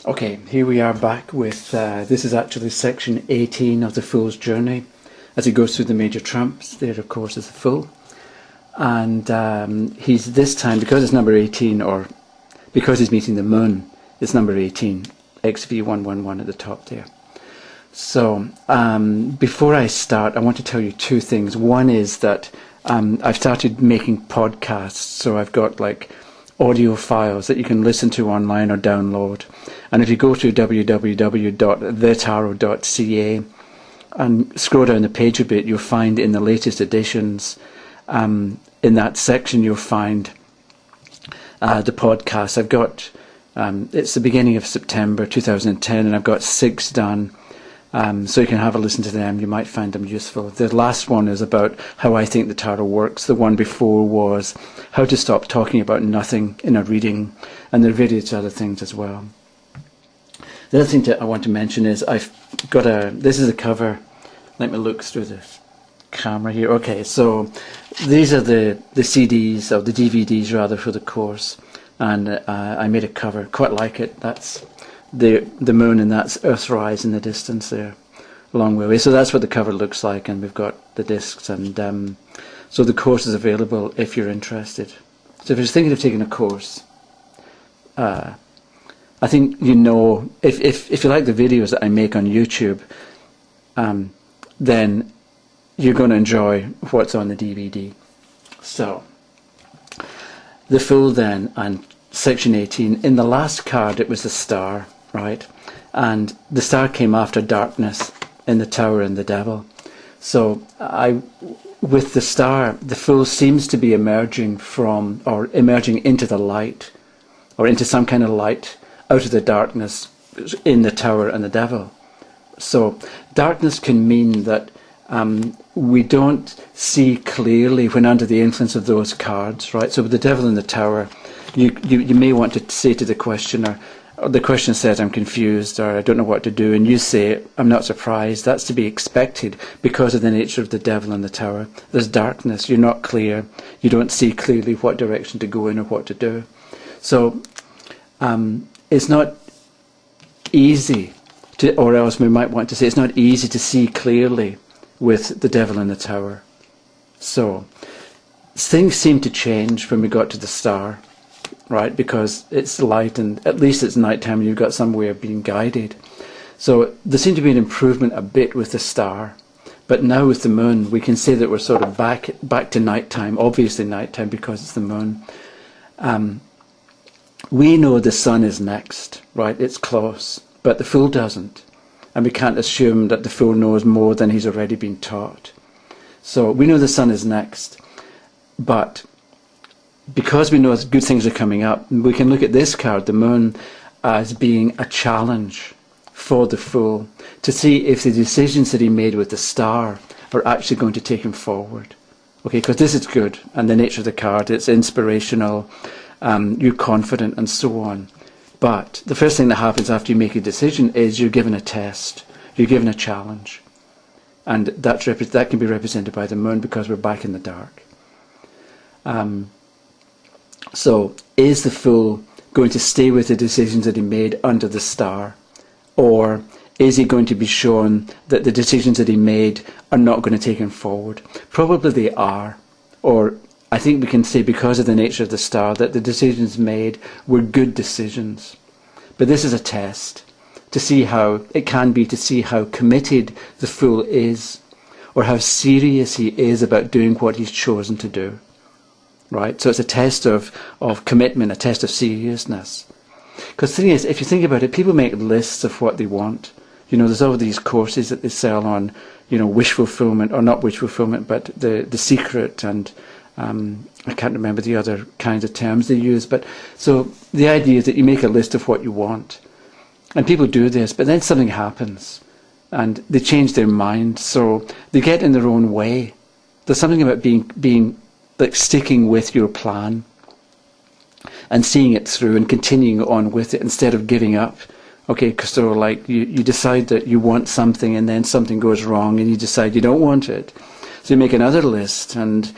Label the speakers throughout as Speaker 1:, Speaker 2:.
Speaker 1: Okay, here we are back with, this is actually section 18 of the Fool's Journey. As he goes through the major trumps, there of course is the Fool. And he's this time, because it's number 18, or because he's meeting the Moon, it's number 18, XV111 at the top there. So, before I start, I want to tell you two things. One is that I've started making podcasts, so I've got like audio files that you can listen to online or download. And if you go to www.thetarot.ca and scroll down the page a bit, you'll find in the latest editions, in that section you'll find the podcast. I've got, it's the beginning of September 2010, and I've got 6 done. So you can have a listen to them. You might find them useful. The last one is about how I think the tarot works. The one before was how to stop talking about nothing in a reading, and there are various other things as well. The other thing that I want to mention is I've got this is a cover. Let me look through the camera here. Okay, so these are the CDs, or the DVDs rather, for the course, and I made a cover. Quite like it. That's the Moon, and that's Earthrise in the distance there, a long way away. So that's what the cover looks like, and we've got the discs, and so the course is available if you're interested. So if you're thinking of taking a course, I think you know, if you like the videos that I make on YouTube, then you're going to enjoy what's on the DVD. So the Fool then, and section 18. In the last card it was the Star, right? And the Star came after darkness in the Tower and the Devil. So with the Star, the Fool seems to be emerging from, or emerging into the light, or into some kind of light out of the darkness in the Tower and the Devil. So darkness can mean that we don't see clearly when under the influence of those cards, right? So with the Devil in the Tower, you may want to say to the questioner, or the question says, I'm confused, or I don't know what to do, and you say, I'm not surprised. That's to be expected because of the nature of the Devil in the Tower. There's darkness, you're not clear, you don't see clearly what direction to go in or what to do. So it's not easy to, or else we might want to say, it's not easy to see clearly with the Devil in the Tower. So things seem to change when we got to the Star, right? Because it's light, and at least it's nighttime, and you've got some way of being guided. So there seemed to be an improvement a bit with the Star, but now with the Moon, we can say that we're sort of back to nighttime. Obviously nighttime because it's the Moon. We know the Sun is next, right? It's close, but the Fool doesn't, and we can't assume that the Fool knows more than he's already been taught. So we know the Sun is next, but because we know good things are coming up, we can look at this card, the Moon, as being a challenge for the Fool to see if the decisions that he made with the Star are actually going to take him forward. Okay, because this is good, and the nature of the card, it's inspirational, you're confident, and so on. But the first thing that happens after you make a decision is you're given a test, you're given a challenge, and that can be represented by the Moon because we're back in the dark. So is the Fool going to stay with the decisions that he made under the Star, or is he going to be shown that the decisions that he made are not going to take him forward? Probably they are, or I think we can say because of the nature of the Star that the decisions made were good decisions. But this is a test to see how it can be, to see how committed the Fool is, or how serious he is about doing what he's chosen to do. Right? So it's a test of commitment, a test of seriousness. Because the thing is, if you think about it, people make lists of what they want. You know, there's all these courses that they sell on, you know, wish fulfillment, or not wish fulfillment, but the secret, and I can't remember the other kinds of terms they use. But so the idea is that you make a list of what you want, and people do this, but then something happens, and they change their mind, so they get in their own way. There's something about being like sticking with your plan and seeing it through and continuing on with it instead of giving up. Okay, so like you decide that you want something, and then something goes wrong and you decide you don't want it. So you make another list, and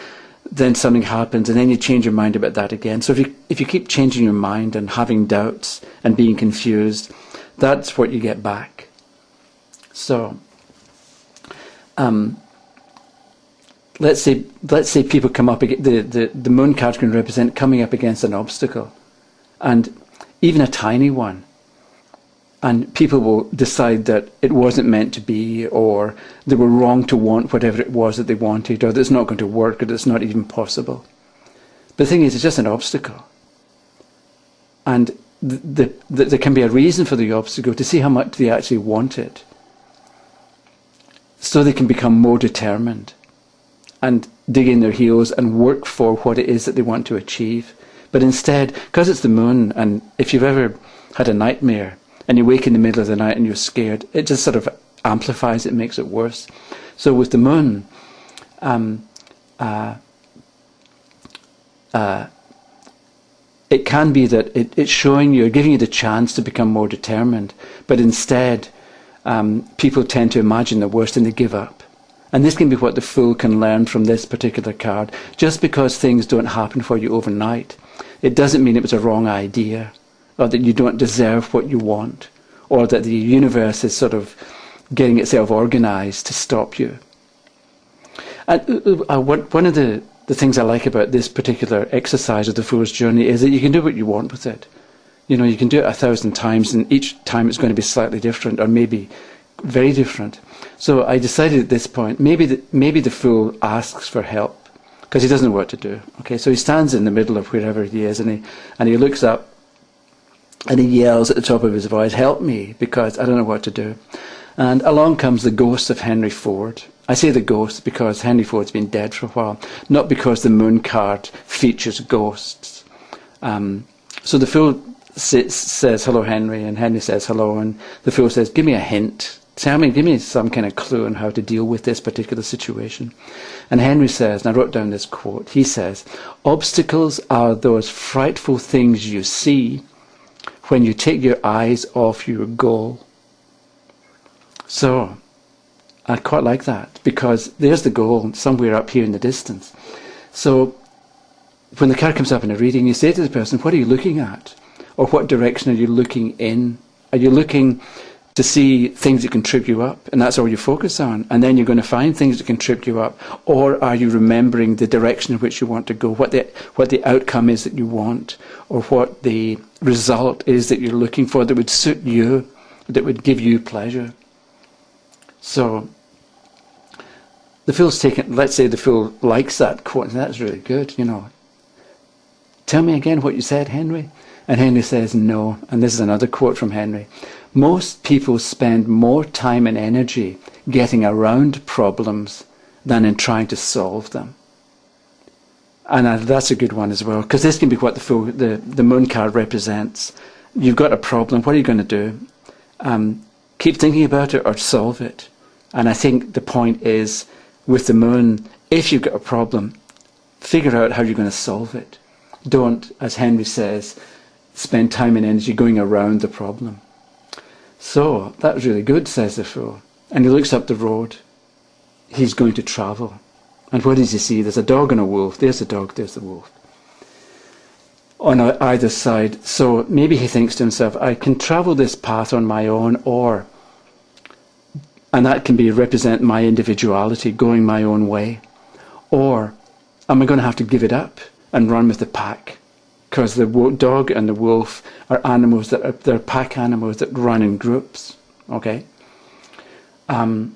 Speaker 1: then something happens, and then you change your mind about that again. So if you keep changing your mind and having doubts and being confused, that's what you get back. So, let's say people come up against the moon card can represent coming up against an obstacle, and even a tiny one. And people will decide that it wasn't meant to be, or they were wrong to want whatever it was that they wanted, or that it's not going to work, or that it's not even possible. But the thing is, it's just an obstacle. And there can be a reason for the obstacle, to see how much they actually want it, so they can become more determined and dig in their heels and work for what it is that they want to achieve. But instead, because it's the moon, and if you've ever had a nightmare, and you wake in the middle of the night and you're scared, it just sort of amplifies it, makes it worse. So with the moon, it can be that it's showing you, giving you the chance to become more determined, but instead people tend to imagine the worst and they give up. And this can be what the Fool can learn from this particular card. Just because things don't happen for you overnight, it doesn't mean it was a wrong idea, or that you don't deserve what you want, or that the universe is sort of getting itself organized to stop you. And one of the things I like about this particular exercise of the Fool's Journey is that you can do what you want with it. You know, you can do it 1,000 times, and each time it's going to be slightly different, or maybe very different. So I decided at this point, maybe the Fool asks for help, because he doesn't know what to do. Okay, so he stands in the middle of wherever he is, and he looks up, and he yells at the top of his voice, "Help me, because I don't know what to do." And along comes the ghost of Henry Ford. I say the ghost because Henry Ford's been dead for a while, not because the moon card features ghosts. So the Fool says, "Hello, Henry," and Henry says, "Hello," and the Fool says, "Give me a hint. Give me some kind of clue on how to deal with this particular situation." And Henry says, and I wrote down this quote, he says, "Obstacles are those frightful things you see when you take your eyes off your goal." So, I quite like that, because there's the goal somewhere up here in the distance. So, when the card comes up in a reading, you say to the person, what are you looking at? Or what direction are you looking in? Are you looking to see things that can trip you up, and that's all you focus on, and then you're going to find things that can trip you up? Or are you remembering the direction in which you want to go, what the outcome is that you want, or what the result is that you're looking for that would suit you, that would give you pleasure? So the Fool's taken, let's say the Fool likes that quote, and that's really good, you know. "Tell me again what you said, Henry." And Henry says, "No." And this is another quote from Henry. "Most people spend more time and energy getting around problems than in trying to solve them." And that's a good one as well, because this can be what the moon card represents. You've got a problem. What are you going to do? Keep thinking about it or solve it? And I think the point is, with the moon, if you've got a problem, figure out how you're going to solve it. Don't, as Henry says, spend time and energy going around the problem. "So, that was really good," says the Fool. And he looks up the road. He's going to travel. And what does he see? There's a dog and a wolf. There's the dog, there's the wolf, on either side. So maybe he thinks to himself, I can travel this path on my own, and that can represent my individuality, going my own way. Or am I going to have to give it up and run with the pack? Because the dog and the wolf are animals they're pack animals that run in groups. Okay. At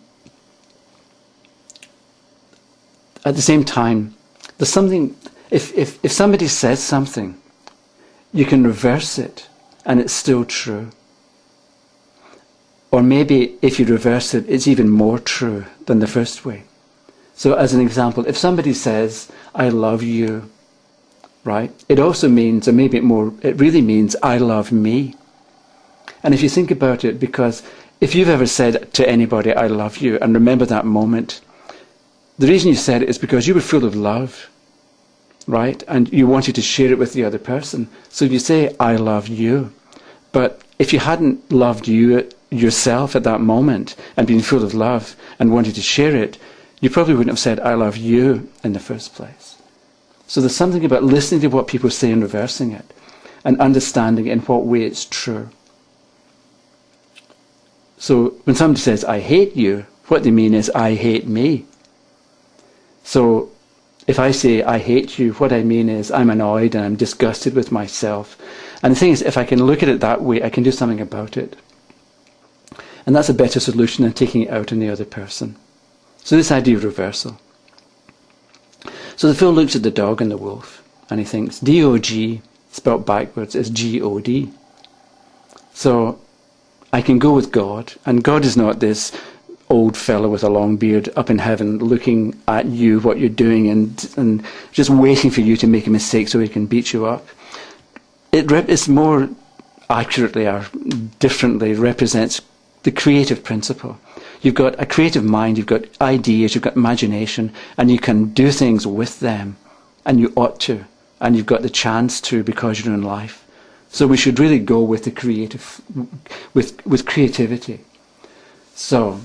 Speaker 1: the same time, there's something. If somebody says something, you can reverse it, and it's still true. Or maybe if you reverse it, it's even more true than the first way. So, as an example, if somebody says, "I love you," right? It also means, or maybe it really means, "I love me." And if you think about it, because if you've ever said to anybody, "I love you," and remember that moment, the reason you said it is because you were full of love, right? And you wanted to share it with the other person. So you say, "I love you." But if you hadn't loved yourself at that moment and been full of love and wanted to share it, you probably wouldn't have said, "I love you" in the first place. So there's something about listening to what people say and reversing it, and understanding in what way it's true. So when somebody says, I hate you, what they mean is, I hate me. So if I say, I hate you, what I mean is, I'm annoyed and I'm disgusted with myself. And the thing is, if I can look at it that way, I can do something about it. And that's a better solution than taking it out on the other person. So this idea of reversal. So the fool looks at the dog and the wolf, and he thinks, D-O-G, spelt backwards, is G-O-D. So I can go with God, and God is not this old fellow with a long beard up in heaven looking at you, what you're doing, and just waiting for you to make a mistake so he can beat you up. It's more accurately or differently represents the creative principle. You've got a creative mind, you've got ideas, you've got imagination, and you can do things with them, and you ought to, and you've got the chance to because you're in life. So we should really go with the creative, with creativity. So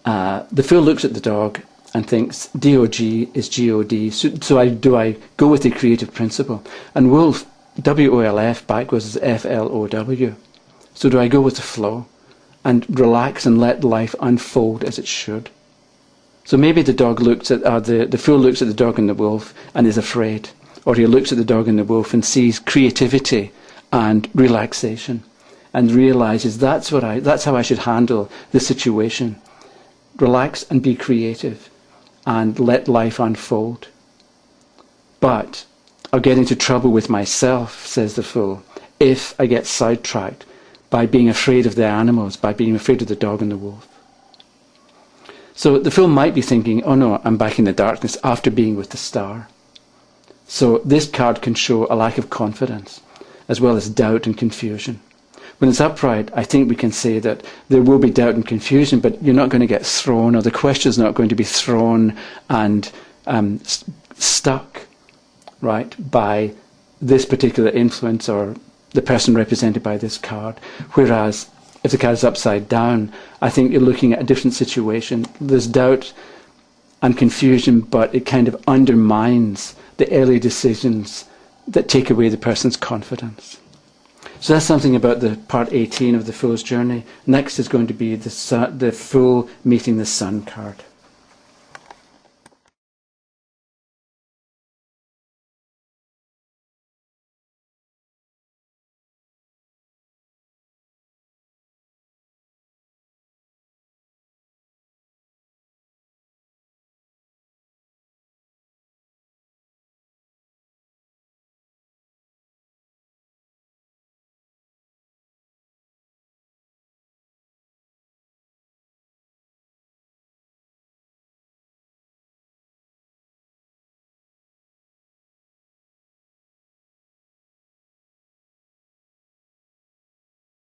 Speaker 1: the fool looks at the dog and thinks D-O-G is G-O-D. So do I go with the creative principle? And wolf, W-O-L-F, backwards is F-L-O-W. So do I go with the flow and relax and let life unfold as it should? So maybe the dog looks at the fool looks at the dog and the wolf and is afraid, or he looks at the dog and the wolf and sees creativity and relaxation, and realizes that's how I should handle the situation. Relax and be creative, and let life unfold. But I'll get into trouble with myself, says the fool, if I get sidetracked by being afraid of the animals, by being afraid of the dog and the wolf. So the fool might be thinking, oh no, I'm back in the darkness after being with the star. So this card can show a lack of confidence, as well as doubt and confusion. When it's upright, I think we can say that there will be doubt and confusion, but you're not going to get thrown, or the question's not going to be thrown and stuck, right, by this particular influence or the person represented by this card. Whereas if the card is upside down, I think you're looking at a different situation. There's doubt and confusion, but it kind of undermines the early decisions that take away the person's confidence. So that's something about the part 18 of the Fool's Journey. Next is going to be the Fool meeting the Sun card.